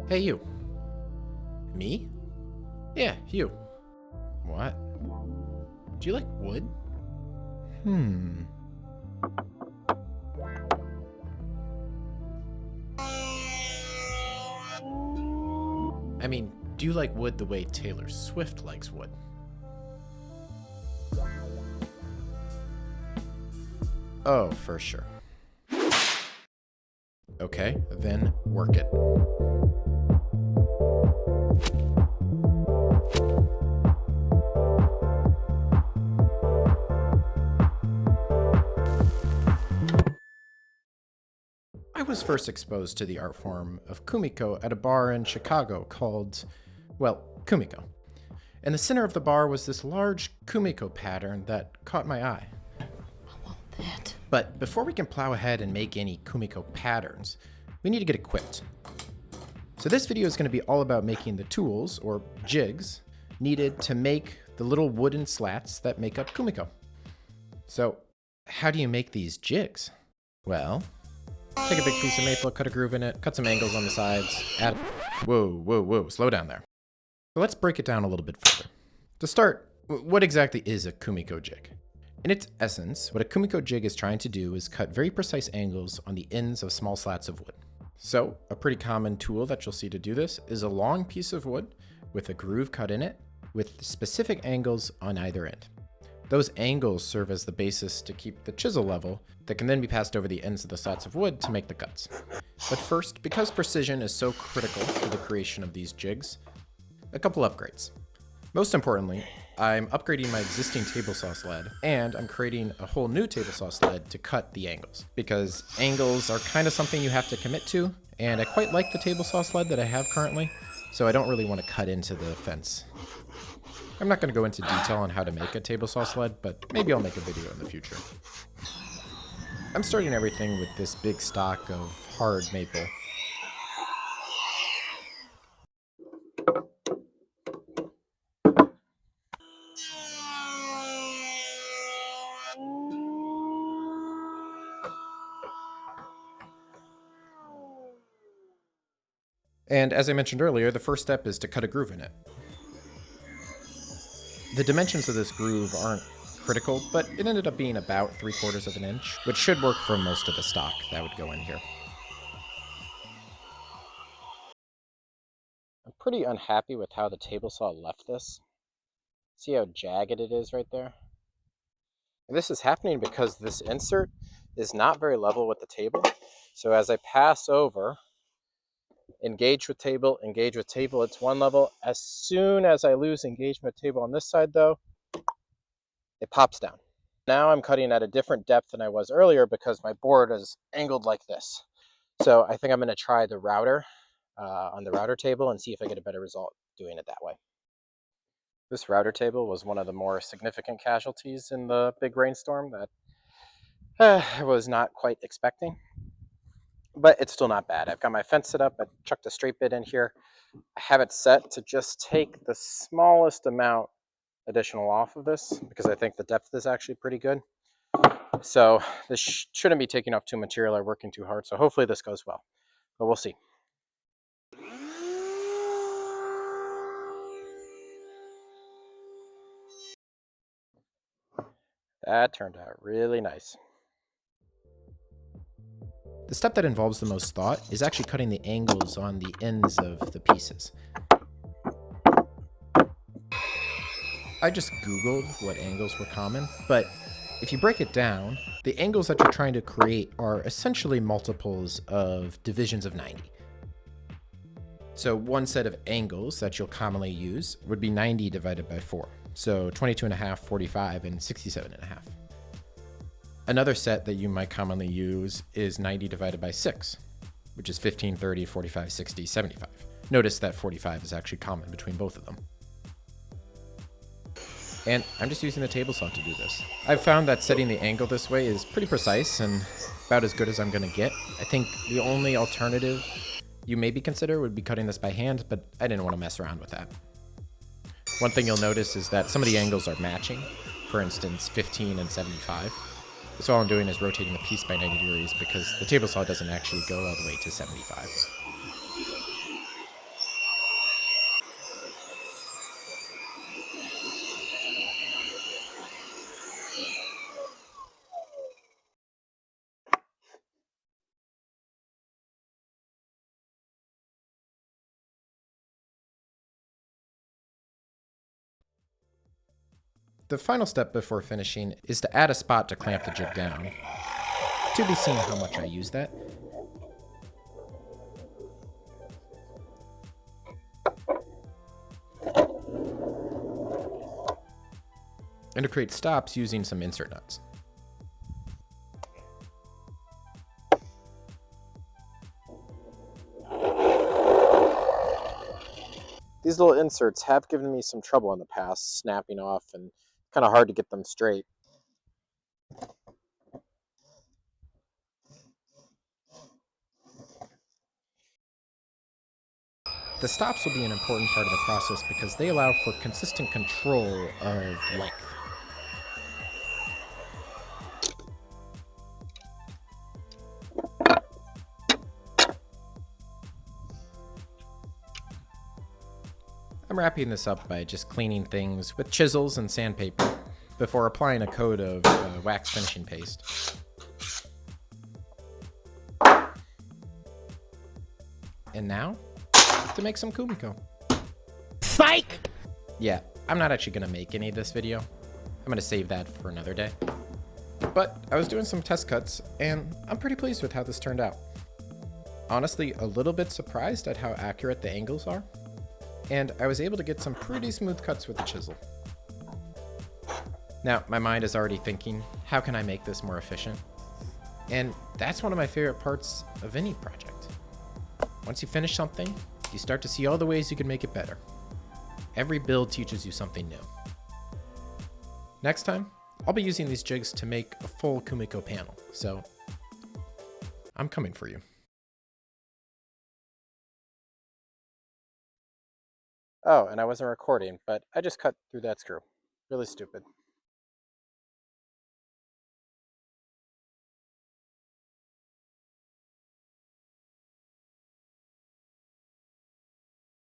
Hey, you. Me? Yeah, you. What? Do you like wood? I mean, do you like wood the way Taylor Swift likes wood? Oh, for sure. Okay, then work it. I was first exposed to the art form of KUMIKO at a bar in Chicago called, well, KUMIKO. In the center of the bar was this large KUMIKO pattern that caught my eye. I want that. But before we can plow ahead and make any KUMIKO patterns, we need to get equipped. So this video is going to be all about making the tools, or jigs, needed to make the little wooden slats that make up KUMIKO. So how do you make these jigs? Well, take a big piece of maple, cut a groove in it, cut some angles on the sides, add... Whoa, slow down there. So let's break it down a little bit further. To start, what exactly is a KUMIKO jig? In its essence, what a KUMIKO jig is trying to do is cut very precise angles on the ends of small slats of wood. So, a pretty common tool that you'll see to do this is a long piece of wood with a groove cut in it with specific angles on either end. Those angles serve as the basis to keep the chisel level that can then be passed over the ends of the slats of wood to make the cuts. But first, because precision is so critical to the creation of these jigs, a couple upgrades. Most importantly, I'm upgrading my existing table saw sled, and I'm creating a whole new table saw sled to cut the angles, because angles are kind of something you have to commit to, and I quite like the table saw sled that I have currently, so I don't really want to cut into the fence. I'm not going to go into detail on how to make a table saw sled, but maybe I'll make a video in the future. I'm starting everything with this big stock of hard maple. And as I mentioned earlier, the first step is to cut a groove in it. The dimensions of this groove aren't critical, but it ended up being about 3/4 of an inch, which should work for most of the stock that would go in here. I'm pretty unhappy with how the table saw left this. See how jagged it is right there? This is happening because this insert is not very level with the table. So as I pass over, engage with table, it's one level. As soon as I lose engagement with table on this side though, it pops down. Now I'm cutting at a different depth than I was earlier because my board is angled like this. So I think I'm going to try the router on the router table and see if I get a better result doing it that way. This router table was one of the more significant casualties in the big rainstorm that I was not quite expecting. But it's still not bad. I've got my fence set up. I chucked a straight bit in here. I have it set to just take the smallest amount additional off of this because I think the depth is actually pretty good. So this shouldn't be taking off too material or working too hard. So hopefully this goes well, but we'll see. That turned out really nice. The step that involves the most thought is actually cutting the angles on the ends of the pieces. I just Googled what angles were common, but if you break it down, the angles that you're trying to create are essentially multiples of divisions of 90. So one set of angles that you'll commonly use would be 90 divided by 4. So 22.5, 45, and 67.5. Another set that you might commonly use is 90 divided by 6, which is 15, 30, 45, 60, 75. Notice that 45 is actually common between both of them. And I'm just using the table saw to do this. I've found that setting the angle this way is pretty precise and about as good as I'm going to get. I think the only alternative you maybe consider would be cutting this by hand, but I didn't want to mess around with that. One thing you'll notice is that some of the angles are matching, for instance 15 and 75. So all I'm doing is rotating the piece by 90 degrees because the table saw doesn't actually go all the way to 75. The final step before finishing is to add a spot to clamp the jig down. To be seen how much I use that. And to create stops using some insert nuts. These little inserts have given me some trouble in the past, snapping off and kind of hard to get them straight. The stops will be an important part of the process because they allow for consistent control of length. I'm wrapping this up by just cleaning things with chisels and sandpaper before applying a coat of wax finishing paste. And now, to make some KUMIKO. Psych! Yeah, I'm not actually going to make any of this video. I'm going to save that for another day. But I was doing some test cuts, and I'm pretty pleased with how this turned out. Honestly, a little bit surprised at how accurate the angles are. And I was able to get some pretty smooth cuts with the chisel. Now, my mind is already thinking, how can I make this more efficient? And that's one of my favorite parts of any project. Once you finish something, you start to see all the ways you can make it better. Every build teaches you something new. Next time, I'll be using these jigs to make a full KUMIKO panel, so I'm coming for you. Oh, and I wasn't recording, but I just cut through that screw. Really stupid.